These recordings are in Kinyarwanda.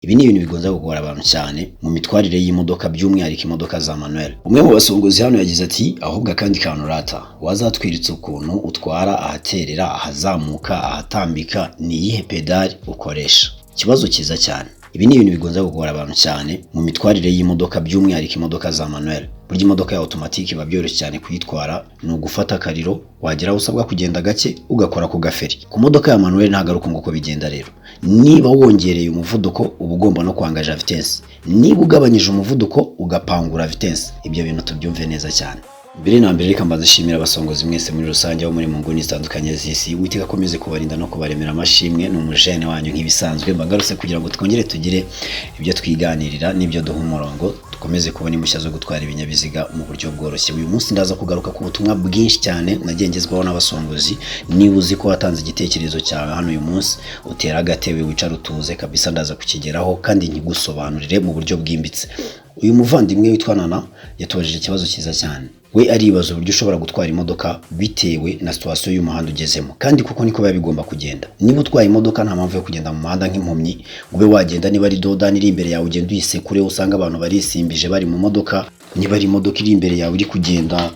Ibi ni ibintu bigonza kugora abantu cyane mu mitwarire y'imodoka by'umwihariko imodoka za manuel. Umwe mu basongozi hano yagize ati ahubwo kandi kantu rata wazatwiritse ukuntu utwara ahaterera ahazamuka ahatambika ni iyihe pedali ukoresha. Ikibazo cyiza cyane. Ibi ni ibintu bigonza kugora abantu cyane mu mitwarire y'imodoka by'umwihariko imodoka za manuel. Burya imodoka ya automatique biba byoroshye cyane kuyitwara, ni ugufata akariro wagera usabwa kugenda gake ugakora ku gaferi. Ku modoka ya manuel ntagaruka ngo bigenda rero. Niba wongereye umuvuduko uba ugomba no kwangaja vitesse, niba ugabanyije umuvuduko ugapangura vitesse. Ibyo bintu tubyumve neza cyane. Mbere na mbere reka mbaze shimira abasongozi mwese muri rusange bo muri mu nguni zitandukanye z'isi. Uwiteka akomeze kubarinda no kubaremera amashimwe. Ni umujene wanyu nk'ibisanzwe mbagarutse kugira ngo twongere tugire ibyo twiganirira n'ibyo duha umurongo, dukomeze kubona impushya zo gutwara ibinyabiziga mu buryo bworoshye. Uyu munsi ndaza kugaruka ku butumwa bwinshi cyane nagengezwaho n'abasongozi. Niba uzi ko watanze igitekerezo cyawe hano uyu munsi, utera agatebe wicara utuze kabisa, ndaza kukigeraho kandi nkigusobanurire mu buryo bwimbitse. Uyu muvandimwe witwa Nana yatubajije ikibazo cyiza cyane. We aribaza uburyo ushobora gutwara imodoka bitewe na situation y'umuhanda ugezemo, kandi kuko niko biba bigomba kugenda. Niba utwaye imodoka nta mpamvu yo kugenda mu muhanda nk'impumyi, ube wagenda niba ari dodani iri imbere yawe ugenda uyisekure, usanga abantu barisimbije bari mu modoka. Niba ari imodoka iri imbere yawe uri kugenda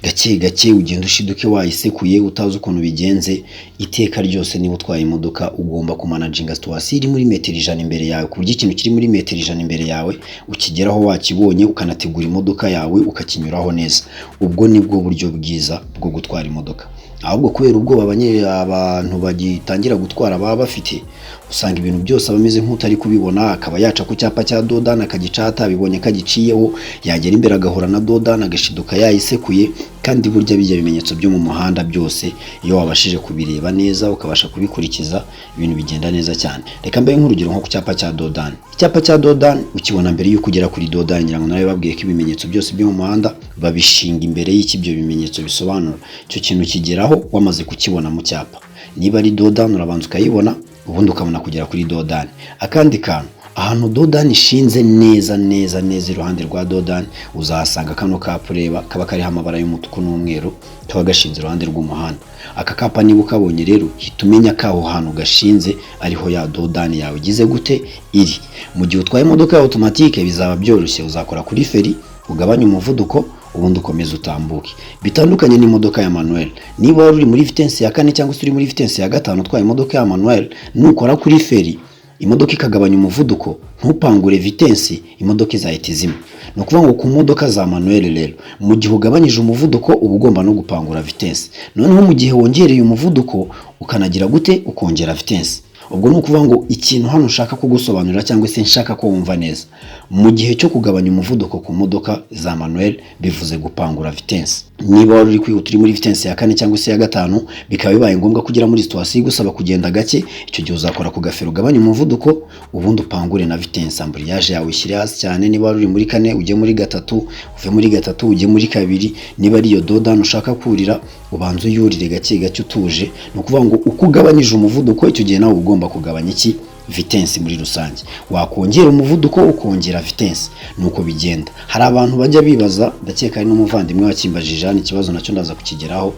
gake gake ugenda ushiduke wayisekuye utazi ukuntu bigenze. Iteka ryose niba utwaye imodoka ugomba kumanaginga situation iri muri metero 100 imbere yawe, ku buryo ikintu kiri muri metero 100 imbere yawe ukigeraho wakibonye, ukanategura imodoka yawe ukakinyuraho neza. Ubwo nibwo buryo bwiza bwo gutwara imodoka. Ahubwo kubera ubwoba abantu bagitangira gutwara baba bafite, usanga ibintu byose abameze nk'utari kubibona, akaba yaca ku cyapa cya dodana akagicata bibonye kagiciyeho, yagera imbere agahura na dodana agashiduka yayisekuye. Kandi burya bijya bimenyetso byo mu muhanda byose iyo wabashije kubireba neza ukabasha kubikurikiza, ibintu bigenda neza cyane. Reka mbaye nk'urugero nko ku cyapa cya dodani. Icyapa cya dodani ukibona mbere yuko ugera kuri dodani, ngira ngo nawe babwiye ko ibimenyetso byose byo mu muhanda babishinga imbere y'ikibyo bimenyetso bisobanura. Icyo kintu kigeraho wamaze kukibona mu cyapa. Niba ari dodani urabanza ukayibona, ubundi ukabona kugera kuri dodani. Akandi kantu, ahantu dodani ishinze neza iruhande rwa dodani uzahasanga kano kapa ureba kaba kariho amabara y'umutuku n'umweru, kaba gashinze iruhande rw'umuhanda. Aka kapa niba ukabonye rero hita umenya ko aho hantu gashinze ariho ya dodani yawe igize gute iri. Mu gihe utwaye imodoka ya automatique bizaba byoroshye, uzakora kuri feri ugabanya umuvuduko ubundi ukomeza utambuke. Bitandukanye n'imodoka ya manuel. Niba wari uri muri vitesse ya 4 cyangwa uri muri vitesse ya 5 utwaye imodoka ya manuel, nukora kuri feri imodoka ikagabanya umuvuduko ntupangure vitesse, imodoka izahita izima. No kuvuga ngo ku modoka za manuel rero mu gihe ugabanyije umuvuduko uba ugomba no gupangura vitesse. Noneho mu gihe wongereye umuvuduko ukanagira gute ukongera vitesse. Ubwo no kuvuga ngo ikintu hano ushaka kugusobanurira cyangwa se nshaka ko wumva neza, mu gihe cyo kugabanya umuvuduko ku modoka za manuel bivuze gupangura vitesse. Niba wari uri kwihuta uri muri vitesse ya 4 cyangwa se ya 5 bikaba bibaye ngombwa kugira muri situation igusaba kugenda gake, icyo gihe uzakora ku gafero ugabanya umuvuduko ubundi upangure na vitesse. Ambrillage yawe ishyire hasi cyane. Niba wari uri muri 4 ujye muri 3, uve muri 3 ujye muri 2. Niba ari iyo dodani ushaka kurira ubanza uyurire gake gake utuje. No kuvuga ngo uko ugabanyije umuvuduko icyo gihe nawe ugomba kugabanya iki vitesse muri rusange. Wakongera umuvuduko ukongera vitesse, nuko bigenda. Hari abantu bajya bibaza, ndakeka ari n'umuvandimwe wakimbajije hano ikibazo nacyo ndaza kukigeraho.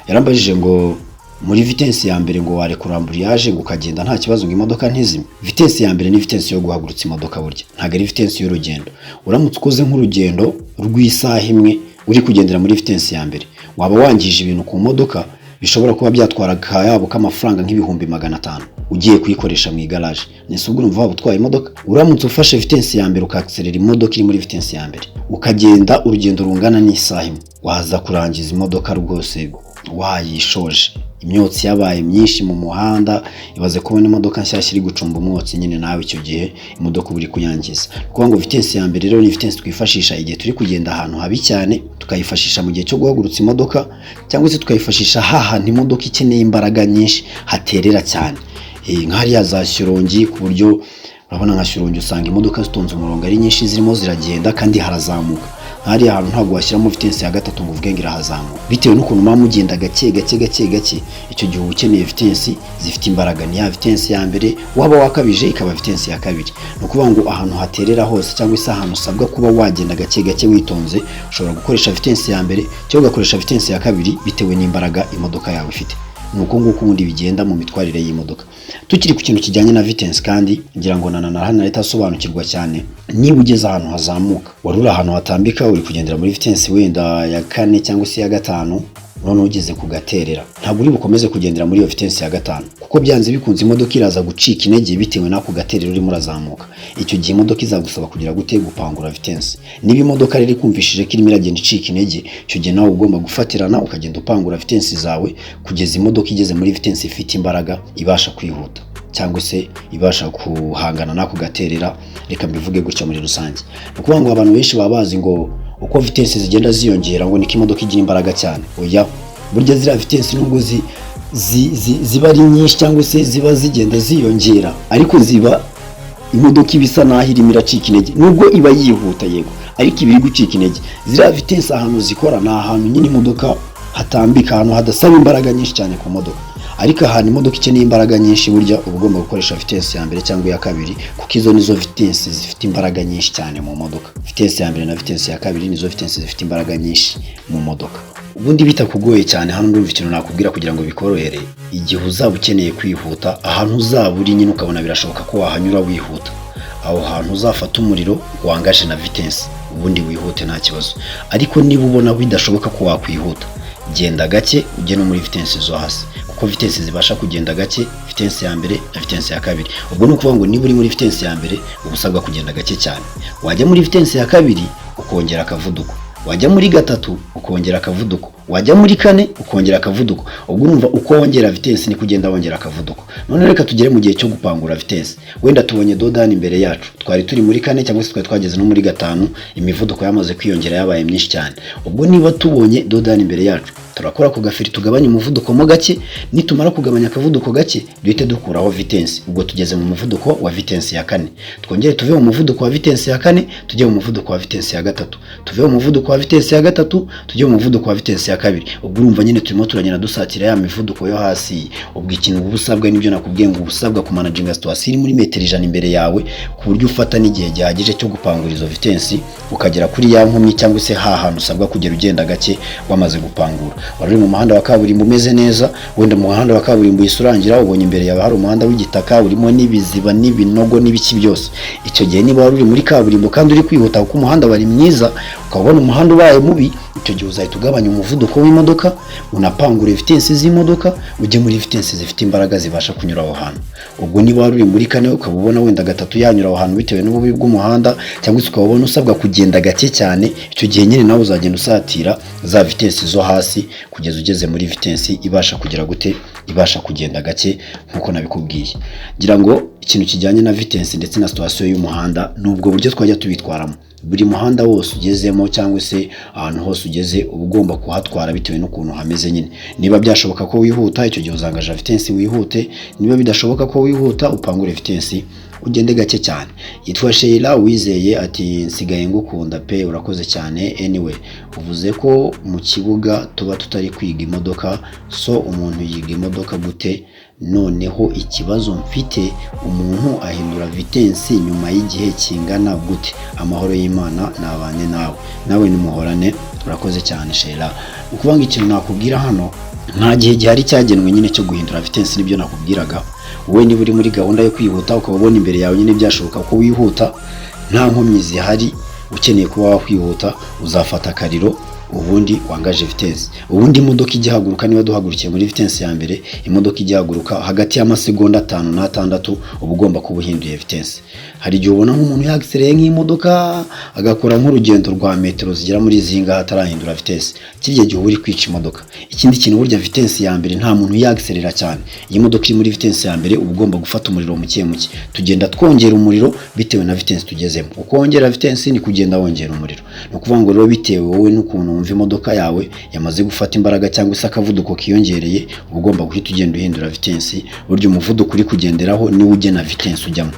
Yarambajije ngo muri vitesse ya mbere ngo warekura ambrillage ngo ukagenda nta kibazo ngo imodoka ntizime. Vitesse ya mbere ni vitesse yo guhagurutsa imodoka burya, ntago ari vitesse y'urugendo. Uramutse ukoze nk'urugendo rw'isaha imwe uri kugendera muri vitesse ya mbere, waba wangije ibintu ku modoka bishobora kuba byatwara kayabo k'amafaranga nk'ibihumbi 500 ugiye kuyikoresha mu igaraje. Nese ubwo urumva utwaye imodoka. Uramutse ufashe vitesse ya mbere ukaakselera imodoka iri muri vitesse ya mbere ukagenda urugendo rungana n'isaha imwe, waza kurangiza imodoka rwose wayishoje. Imyotsi yabaye myinshi mu muhanda, ibaze kubona imodoka nshyashya iri gucumba umwotsi, nyine nawe icyo gihe imodoka uri kuyangiza. Kuko ngo vitesse ya mbere rero ni vitesse twifashisha igihe turi kugenda ahantu habi cyane, tukayifashisha mu gihe cyo guhagurutsa imodoka, cyangwa se tukayifashisha hahandi imodoka ikeneye imbaraga nyinshi haterera cyane. Nk'hariya za Shyorongi, ku buryo urabona nka Shyorongi usanga imodoka zitonze umurongo ari nyinshi zirimo ziragenda kandi harazamuka. Hariya ahantu ntabwo washyiramo vitesse ya 3 ngo uvuge ngo irahazamuka, bitewe n'ukuntu mama mugenda gake. Icyo gihe ukeneye vitesse zifite imbaraga. Ni ya vitesse ya mbere, waba wakabije ikaba vitesse ya 2. No kuvuga ngo ahantu haterera hose cyangwa se ahantu usabwa kuba wagenda gake witonze, ushobora gukoresha vitesse ya mbere cyangwa ugakoresha vitesse ya 2 bitewe n'imbaraga imodoka yawe ifite. nuko nguko ubundi bigenda mu mitwarire y'imodoka. Tukiri ku kintu kijyanye na vitesse kandi ngira ngo na hano leta asobanukirwa cyane, niba ugeze ahantu hazamuka warura ahantu hatambika uri kugendera muri vitesse wenda ya 4 cyangwa se ya 5, none ugeze kugaterera ntabwo uri bukomeze kugendera muri iyo vitesse ya 5, kuko byanze bikunze imodoka iraza gucika intege bitewe nako gaterera urimo urazamuka. Icyo gihe imodoka izagusaba kugira gute gupangura vitesse. Niba imodoka rero ikumvishije ko irimo iragenda icika intege, icyo gihe nawe ugomba gufatirana ukagenda upangura vitesse zawe kugeza imodoka igeze muri vitesse ifite imbaraga ibasha kwihuta cyangwa se ibasha kuhangana nako gaterera. Reka mbivuge gutyo muri rusange. Ukuvuga ngo abantu benshi baba bazi ngo uko vitesse zigenda ziyongera ngo niko imodoka igira imbaraga cyane. Oya, burya zira vitesse nubwo ziba ari nyinshi cyangwa se ziba zigenda ziyongera, ariko ziba imodoka ibisa naho irimo iracika intege nubwo iba yihuta yego, ariko ibiri gucika intege. Zira vitesse ahantu zikora na ahantu nyine imodoka hatambika, ahantu hadasaba imbaraga nyinshi cyane ku modoka. Ariko ahantu imodoka ikeneye imbaraga nyinshi burya uba ugomba gukoresha vitesse ya mbere cyangwa ya kabiri, kuko izo nizo vitesse zifite imbaraga nyinshi cyane mu modoka. Vitesse ya mbere na vitesse ya kabiri nizo vitesse zifite imbaraga nyinshi mu modoka. Ubundi bitakugoye cyane, hano ndumva ikintu nakubwira kugira ngo bikorohere, igihe uzaba ukeneye kwihuta ahantu uzaba uri nyine ukabona birashoboka ko wahanyura wihuta, aho hantu uzafata umuriro wangaje na vitesse ubundi wihute nta kibazo. Ariko niba ubona bidashoboka ko wakwihuta, genda gake ujye no muri vitesse zo hasi, kuko vitesse zibasha kugenda gake, vitesse ya mbere na vitesse ya kabiri. Ubwo nukuvuga ngo niba uri muri vitesse ya mbere ubusabwa kugenda gake cyane, wajya muri vitesse ya kabiri ukongera akavuduko, wajya muri gatatu ukongera akavuduko, wajya muri 4 ukongera akavuduko. Ubwo urumva uko wongera vitesse ni kugenda wongera akavuduko. None reka tugere mu gihe cyo gupangura vitesse. Wenda tubonye dodani imbere yacu, twari turi muri 4 cyangwa se twari twageze no muri 5, imivuduko yamaze kwiyongera yabaye myinshi cyane. Ubwo niba tubonye dodani imbere yacu, turakora ku gafiri tugabanya umuvuduko mo gake, nitumara kugabanya akavuduko gake duhite dukuraho vitesse. Ubwo tugeze mu muvuduko wa vitesse ya 4, twongere tuve mu muvuduko wa vitesse ya 4 tujye mu muvuduko wa vitesse ya 3, tuve mu muvuduko wa vitesse ya 3 tujye mu muvuduko wa vitesse ya 2. Ubwo urumva nyine turimo turagenda dusatira ya mivuduko yo hasi. Ubwo ikintu ubusabwa nibyo nakubwiye ngo ubusabwa ku managing situation iri muri metero 100 imbere yawe, ku buryo ufata n'igihe gihagije cyo gupangura izo vitesse ukagera kuri ya nkomyi cyangwa se hantu usabwa kugera ugenda gake wamaze gupangura. Wari mu muhanda wa kaburimbo umeze neza, wenda mu muhanda wa kaburimbo yisurangira ubonye imbere yawe hari umuhanda w'igitaka urimo n'ibiziba n'ibinogo n'ibiki byose. Icyo gihe niba wari muri kaburimbo kandi uri kwihuta kuko umuhanda wari mwiza, ukabona umuhanda ubaye mubi, icyo gihe uzahita ugabanya umuvuduko w'imodoka, unapangura vitesse z'imodoka ujye muri vitesse zifite imbaraga zibasha kunyura aho hantu. Ubwo niba wari muri 4 ukabona wenda 3 yanyura aho hantu bitewe n'ububi bw'umuhanda, cyangwa se ukabona usabwa kugenda gake cyane, icyo gihe nyine nawe uzagenda usatira za vitesse zo hasi kugeza ugeze muri vitesse ibasha kugira gute, ibasha kugenda gake nkuko nabikubwiye. Ngira ngo ikintu kijyanye na vitesse ndetse na situation y'umuhanda nubwo buryo twajya tubitwaramo. Buri muhanda wose ugezemo cyangwa se ahantu hose ugeze uba ugomba kuhatwara bitewe n'ukuntu hameze nyine. Niba byashoboka ko wihuta, icyo gihe uzangaje vitesse wihute. Niba bidashoboka ko wihuta, upangure vitesse ugende gake cyane. Yitwa Sheila Wizeye ati nsigaye ngukunda pe, urakoze cyane. Anyway, uvuze ko mu kibuga tuba tutari kwiga imodoka, so umuntu yiga imodoka gute? Noneho ikibazo mfite, umuntu ahindura vitesse nyuma y'igihe kingana gute? Amahoro y'Imana nabane nawe nimuhorane. Urakoze cyane Sheila. Ukubanga ikintu nakubwira hano, nta gihe gihari cyagenwe nyine cyo guhindura vitesse, nibyo nakubwiraga. Wowe niba uri muri gahunda yo kwihuta ukabona imbere yawe nyine byashoboka ko wihuta, nta nkomyi zihari, ukeneye kuba wakwihuta, uzafata akariro ubundi wangaje vitesse. Ubundi imodoka igihaguruka, niba duhagurukiye muri vitesse ya mbere, imodoka igihaguruka hagati y'amasegonda 5 na 6 uba ugomba kuba uhinduye vitesse. Hari igihe ubona nk'umuntu yagisereye nk'imodoka agakora nk'urugendo rwa metero zigera muri zinga atarahindura vitesse, kirya gihe uri kwica imodoka. Ikindi kintu burya vitesse ya mbere nta muntu yagiserera cyane. Iyi modoka iri muri vitesse ya mbere uba ugomba gufata umuriro muke muke, tugenda twongera umuriro bitewe na vitesse tugezemo. Uko wongera vitesse ni kugenda wongera umuriro. No kuvuga ngo rero bitewe wowe n'ukuntu wumva imodoka yawe yamaze gufata imbaraga cyangwa se akavuduko kiyongereye, ugomba guhita ugenda uhindura vitesse. Buryo umuvuduko uri kugenderaho ni ugena vitesse ujyamo.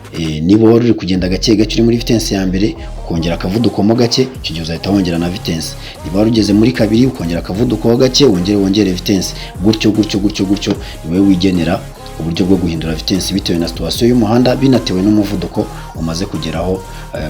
Niba wari uri kugenda gake gake uri muri vitesse ya mbere, ukongera akavuduko mo gake, icyo gihe uzahita wongera na vitesse. Niba wari ugeze muri 2 ukongera akavuduko gake, wongere vitesse. Gutyo ni wowe wigenera uburyo bwo guhindura vitesse bitewe na situation y'umuhanda, binatewe n'umuvuduko umaze kugeraho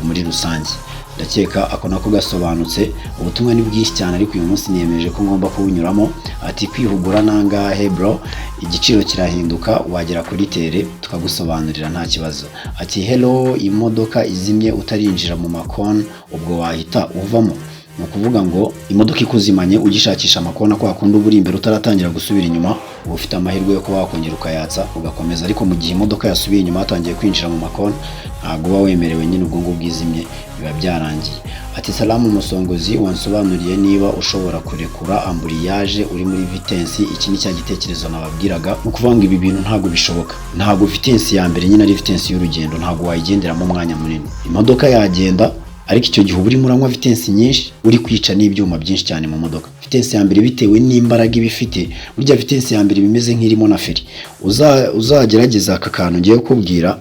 muri rusange. ndakeka ako nako gasobanutse. Ubutumwa ni bwinshi cyane ariko uyu munsi niyemeje ko ngomba kubunyuramo. Ati kwihugura nangahe bro, igiciro kirahinduka wagera kuri tere tukagusobanurira nta kibazo. Ati hello, imodoka izimye utarinjira mu makoni ubwo wahita uvamo. Ni ukuvuga ngo imodoka ikuzimanye ugishakisha amakona ko akunda uburi imbere utaratangira gusubira inyuma, uba ufite amahirwe yo kuba wakongera ukayatsa ugakomeza. Ariko mu gihe imodoka yasubiye inyuma yatangiye kwinjira mu makona ntabwo uba wemerewe, nyine ubwo ngubwo bwizimye biba byarangiye. Ati salamu Musongozi, wansobanuriye niba ushobora kurekura amburiyaje uri muri vitensi. Iki ni cya gitekerezo nababwiraga, ni ukuvuga ngo ibi bintu ntabwo bishoboka. Ntabwo vitensi ya mbere nyine ari vitensi y'urugendo, ntabwo wayigenderamo umwanya munini. Imodoka yagenda ariko icyo gihe urimo uranywa vitensi nyinshi, uri kwica n'ibyuma byinshi cyane mu modoka. Vitensi ya mbere bitewe n'imbaraga ibifite, burya vitensi ya mbere bimeze nk'irimo na feri. Uzagerageza aka kantu ngiye kukubwira,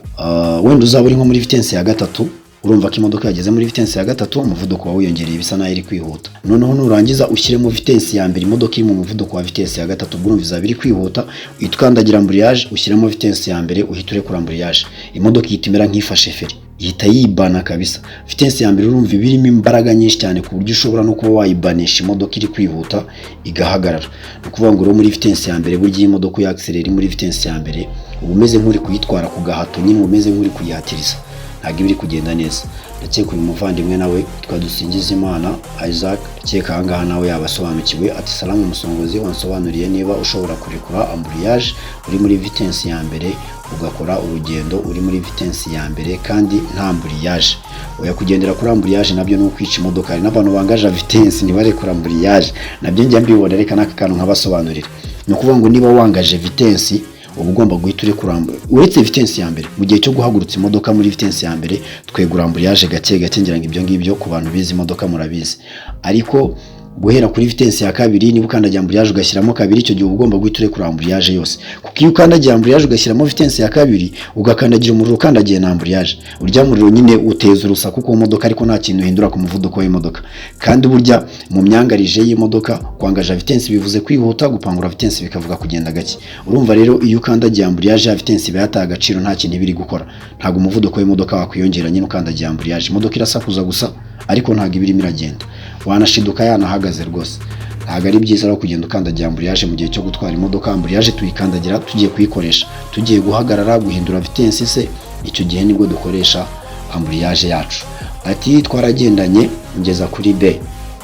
wenda uzaba uri nko muri vitensi ya gatatu, urumva ko imodoka yageze muri vitensi ya gatatu, umuvuduko wawe wiyongereye bisa naho iri kwihuta. Noneho nurangiza ushyiremo vitensi ya mbere, imodoka iri mu muvuduko wa vitensi ya gatatu, urumva izaba iri kwihuta, uhita ukandagira amburiyaje, ushyiremo vitensi ya mbere, uhita urekura amburiyaje, imodoka ihita imera nk'ifashe feri, ihita yibana kabisa. Vitensi ya mbere urumva ibirimo imbaraga nyinshi cyane ku buryo ushobora no kuba wayibanisha imodoka iri kwihuta igahagarara. Ni ukuvuga ngo muri vitensi ya mbere burya imodoka yakselera muri vitensi ya mbere uba umeze nk'uri kuyitwara ku gahato, nyine umeze nk'uri kuyihatiriza, ntabwo iba iri kugenda neza. Ndakeka uyu muvandimwe nawe Dusingizimana Isaac, ndakeka aha ngaha nawe yabasobanukiwe. Ati salamu Musongozi, wansobanuriye niba ushobora kurekura amburiyaje uri muri vitensi ya mbere ugakora urugendo uri muri vitensi ya mbere kandi nta amburiyaje. Oya, kugendera kuri amburiyaje nabyo ni ukwica imodoka. Hari n'abantu bangaje vitensi ntibarekura amburiyaje, nabyo njya mbibona. Reka n'aka kantu nkabasobanurira. Ni ukuvuga ngo niba wangaje vitensi uba ugomba guhita urekura uretse vitensi ya mbere. Mu gihe cyo guhagurutsa imodoka muri vitensi ya mbere twegura amburiyaje gake gake, ngira ngo ibyo ngibyo ku bantu bizi imodoka murabizi. Ariko guhera kuri vitensi ya kabiri, niba ukandagira amburiyaje ugashyiramo kabiri, icyo gihe uba ugomba guhita urekura amburiyaje yose. Kuko iyo ukandagira amburiyaje ugashyiramo vitensi ya kabiri ugakandagira umuriro ukandagiye na amburiyaje, urya muriro nyine uteza urusaku ku modoka ariko nta kintu uhindura ku muvuduko w'imodoka. Kandi burya mu myangarije y'imodoka kwangaja vitensi bivuze kwihuta, gupangura vitensi bikavuga kugenda gake. Urumva rero iyo ukandagiye amburiyaje ya vitensi iba yataye agaciro, nta kintu ibiri gukora. Ntabwo umuvuduko w'imodoka wakwiyongera nyine ukandagiye amburiyaje. Imodoka irasakuza gusa ariko ntabwo ibirimo iragenda, wanashiduka yanahagaze rwose. Ntabwo ari byiza rero kugenda ukandagira amburiyaje mu gihe cyo gutwara imodoka. Amburiyaje tuyikandagira tugiye kuyikoresha, tugiye guhagarara, guhindura vitensi se, icyo gihe nibwo dukoresha amburiyaje yacu. Ati twaragendanye ngeza kuri B,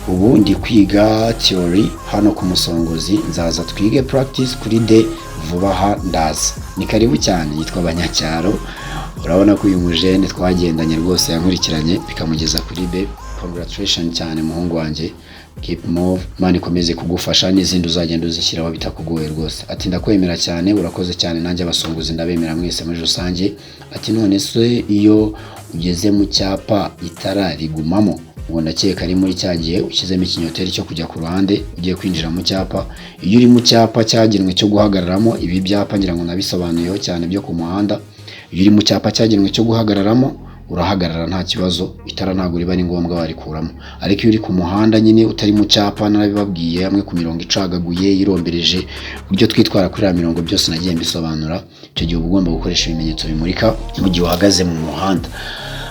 ubu ndi kwiga theory hano ku Musongozi, nzaza twige practice kuri D vuba aha ndaza. Ni karibu cyane. Yitwa Banyacyaro. Urabona ko uyu mujene twagendanye rwose yankurikiranye bikamugeza kuri B. Congratulations cyane muhungu wanjye, keep move, Imana ikomeze kugufasha n'izindi uzagenda uzishyiraho bitakugoye rwose. Ati ndakwemera cyane, urakoze cyane, nanjye Abasongozi ndabemera mwese muri rusange. Ati none se iyo ugeze mu cyapa itara rigumamo, ubu ndakeka ari muri cyagiye ushyizemo ikinyoteri cyo kujya ku ruhande ugiye kwinjira mu cyapa. Iyo uri mu cyapa cyagenwe cyo guhagararamo, ibi byapa ngira ngo nabisobanuyeho cyane byo ku muhanda. Iyo uri mu cyapa cyagenwe cyo guhagararamo urahagarara nta kibazo, itara ntabwo riba ari ngombwa warikuramo. Ariko iyo uri ku muhanda nyine utari mu cyapa, narabibabwiye hamwe ku mirongo icagaguye yirombereje, uburyo twitwara kuri ya mirongo byose nagiye mbisobanura, icyo gihe uba ugomba gukoresha ibimenyetso bimurika mu gihe uhagaze mu muhanda.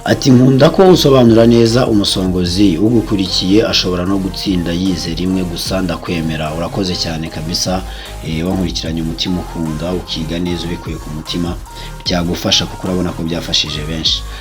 Ati nkunda ko usobanura neza Umusongozi, ugukurikiye ashobora no gutsinda yize rimwe gusa, ndakwemera. Urakoze cyane kabisa, wankurikiranye umutima ukunda ukiga neza ubikuye ku mutima, byagufasha kuko urabona ko byafashije benshi.